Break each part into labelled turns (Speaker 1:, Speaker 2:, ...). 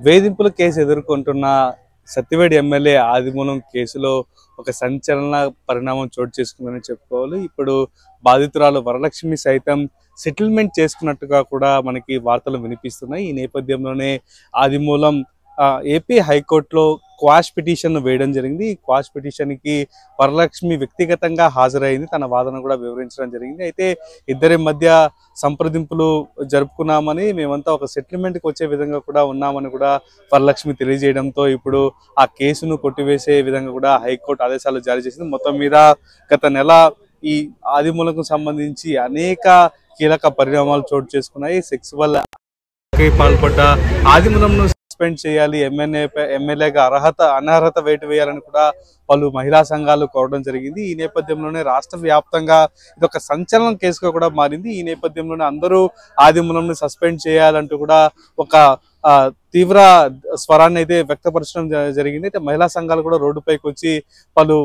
Speaker 1: వేధింపుల కేసు ఎదుర్కొంటున్న సత్యవేడు ఎమ్మెల్యే ఆదిమూలం కేసులో ఒక సంచలన పరిణామం చోటు చేసుకుందని చెప్పుకోవాలి. ఇప్పుడు బాధితురాలు వరలక్ష్మి సైతం సెటిల్మెంట్ చేసుకున్నట్టుగా కూడా మనకి వార్తలు వినిపిస్తున్నాయి. ఈ నేపథ్యంలోనే ఆదిమూలం ఏపీ హైకోర్టులో క్వాష్ పిటిషన్ వేయడం జరిగింది. ఈ క్వాష్ పిటిషన్కి వరలక్ష్మి వ్యక్తిగతంగా హాజరైంది. తన వాదన కూడా వివరించడం జరిగింది. అయితే ఇద్దరి మధ్య సంప్రదింపులు జరుపుకున్నామని, మేమంతా ఒక సెటిల్మెంట్కి వచ్చే విధంగా కూడా ఉన్నామని కూడా వరలక్ష్మి తెలియజేయడంతో ఇప్పుడు ఆ కేసును కొట్టివేసే విధంగా కూడా హైకోర్టు ఆదేశాలు జారీ చేసింది. మొత్తం మీద గత నెల ఈ ఆదిమూలంకు సంబంధించి అనేక కీలక పరిణామాలు చోటు చేసుకున్నాయి. సెక్సువల్ పాల్పడ్డ ఆదిమూలంను సస్పెండ్ చేయాలి, ఎమ్మెల్యేగా అనర్హత వేటు వేయాలని కూడా పలు మహిళా సంఘాలు కోరడం జరిగింది. ఈ నేపథ్యంలోనే రాష్ట్ర వ్యాప్తంగా ఇది ఒక సంచలనం కేసుగా కూడా మారింది. ఈ నేపథ్యంలోనే అందరూ ఆదిమూలంని సస్పెండ్ చేయాలంటూ కూడా ఒక తీవ్ర స్వరాన్ని అయితే వ్యక్తపరచడం జరిగింది. అయితే మహిళా సంఘాలు కూడా రోడ్డుపైకి వచ్చి పలు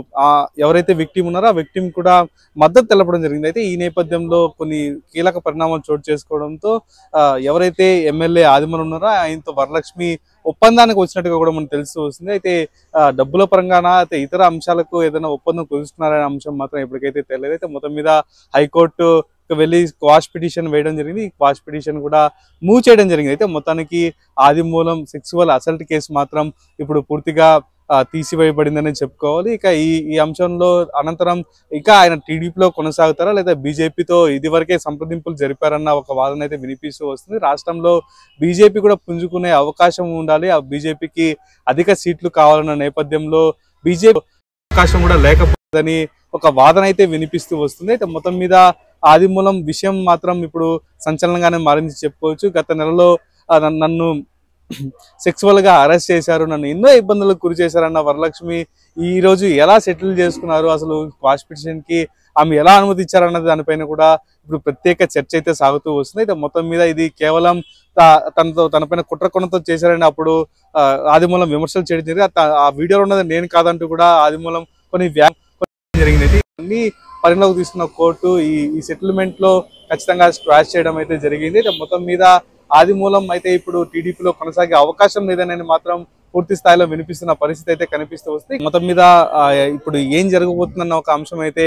Speaker 1: ఎవరైతే విక్టిమ్ ఉన్నారో ఆ విక్టిమ్ కూడా మద్దతు తెలపడం జరిగింది. అయితే ఈ నేపథ్యంలో కొన్ని కీలక పరిణామాలు చోటు చేసుకోవడంతో ఎవరైతే ఎమ్మెల్యే ఆదిమూలం ఉన్నారో ఆయనతో వరలక్ష్మి ఒప్పందానికి వచ్చినట్టుగా కూడా మనకు తెలిసి వస్తుంది. అయితే డబ్బుల పరంగానా అయితే ఇతర అంశాలకు ఏదైనా ఒప్పందం కుదుర్చుకున్నారనే అంశం మాత్రం ఎప్పటికైతే తెలియదు. అయితే మొత్తం మీద హైకోర్టు వెళ్ళి క్వాష్ పిటిషన్ వేయడం జరిగింది. ఈ క్వాష్ పిటిషన్ కూడా మూవ్ చేయడం జరిగింది. అయితే మొత్తానికి ఆదిమూలం సెక్సువల్ అసల్ట్ కేసు మాత్రం ఇప్పుడు పూర్తిగా తీసివేయబడిందని చెప్పుకోవాలి. ఇక ఈ అంశంలో అనంతరం ఇక ఆయన టీడీపీలో కొనసాగుతారా లేదా బీజేపీతో ఇదివరకే సంప్రదింపులు జరిపారన్న ఒక వాదన అయితే వినిపిస్తూ వస్తుంది. రాష్ట్రంలో బీజేపీ కూడా పుంజుకునే అవకాశం ఉండాలి, ఆ బీజేపీకి అధిక సీట్లు కావాలన్న నేపథ్యంలో బీజేపీ అవకాశం కూడా లేకపోతుందని ఒక వాదన అయితే వినిపిస్తూ వస్తుంది. అయితే మొత్తం మీద ఆదిమూలం విషయం మాత్రం ఇప్పుడు సంచలనంగానే మారింది చెప్పుకోవచ్చు. గత నెలలో నన్ను సెక్సువల్ గా అరెస్ట్ చేశారు, నన్ను ఎన్నో ఇబ్బందులకు గురి చేశారన్న వరలక్ష్మి ఈ రోజు ఎలా సెటిల్ చేసుకున్నారు, అసలు క్వాష్ పిటిషన్ కి ఆమె ఎలా అనుమతి ఇచ్చారన్నది దానిపైన కూడా ఇప్పుడు ప్రత్యేక చర్చ అయితే సాగుతూ వస్తుంది. అయితే మొత్తం మీద ఇది కేవలం తనపైన కుట్రకొనతో చేశారని అప్పుడు ఆదిమూలం విమర్శలు చేయడం జరిగింది. ఆ వీడియోలో ఉన్నది నేను కాదంటూ కూడా ఆదిమూలం కొన్ని జరిగింది. అన్ని పరిగణలోకి తీసుకున్న కోర్టు ఈ సెటిల్మెంట్ లో ఖచ్చితంగా స్క్వాష్ చేయడం అయితే జరిగింది. మొత్తం మీద ఆదిమూలం అయితే ఇప్పుడు టీడీపీలో కొనసాగే అవకాశం లేదని మాత్రం పూర్తి స్థాయిలో వినిపిస్తున్న పరిస్థితి అయితే కనిపిస్తూ వస్తుంది. మొత్తం మీద ఇప్పుడు ఏం జరగబోతుందన్న ఒక అంశం అయితే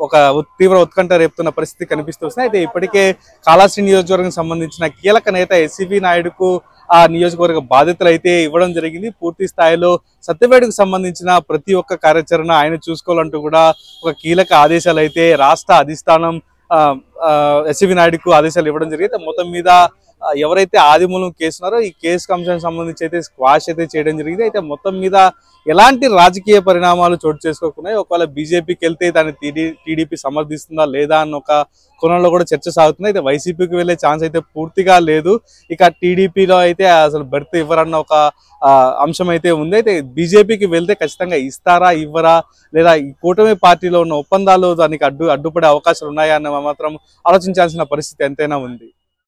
Speaker 1: ఒక తీవ్ర ఉత్కంఠ రేపుతున్న పరిస్థితి కనిపిస్తూ వస్తుంది. అయితే ఇప్పటికే కాళహస్తి నియోజకవర్గం సంబంధించిన కీలక నేత ఎస్సీవీ నాయుడుకు ఆ నియోజకవర్గ బాధ్యతలు అయితే ఇవ్వడం జరిగింది. పూర్తి స్థాయిలో సత్యవేడుకు సంబంధించిన ప్రతి ఒక్క కార్యాచరణ ఆయన చూసుకోవాలంటూ కూడా ఒక కీలక ఆదేశాలు అయితే రాష్ట్ర అధిష్టానం ఎస్సీవీ నాయుడుకు ఆదేశాలు ఇవ్వడం జరిగింది. మొత్తం మీద ఎవరైతే ఆదిమూలం కేసు ఉన్నారో ఈ కేసు అంశానికి సంబంధించి అయితే స్క్వాష్ అయితే చేయడం జరిగింది. అయితే మొత్తం మీద ఎలాంటి రాజకీయ పరిణామాలు చోటు చేసుకోకున్నాయి, ఒకవేళ బీజేపీకి వెళ్తే దాన్ని టీడీపీ సమర్థిస్తుందా లేదా అన్న ఒక కోణంలో కూడా చర్చ సాగుతుంది. అయితే వైసీపీకి వెళ్లే ఛాన్స్ అయితే పూర్తిగా లేదు. ఇక టీడీపీలో అయితే అసలు బెర్త్ ఇవ్వరన్న ఒక అంశం అయితే ఉంది. అయితే బీజేపీకి వెళ్తే ఖచ్చితంగా ఇస్తారా ఇవ్వరా, లేదా ఈ కూటమి పార్టీలో ఉన్న ఒప్పందాలు దానికి అడ్డుపడే అవకాశాలు ఉన్నాయా అన్న మాత్రం ఆలోచించాల్సిన పరిస్థితి ఎంతైనా ఉంది.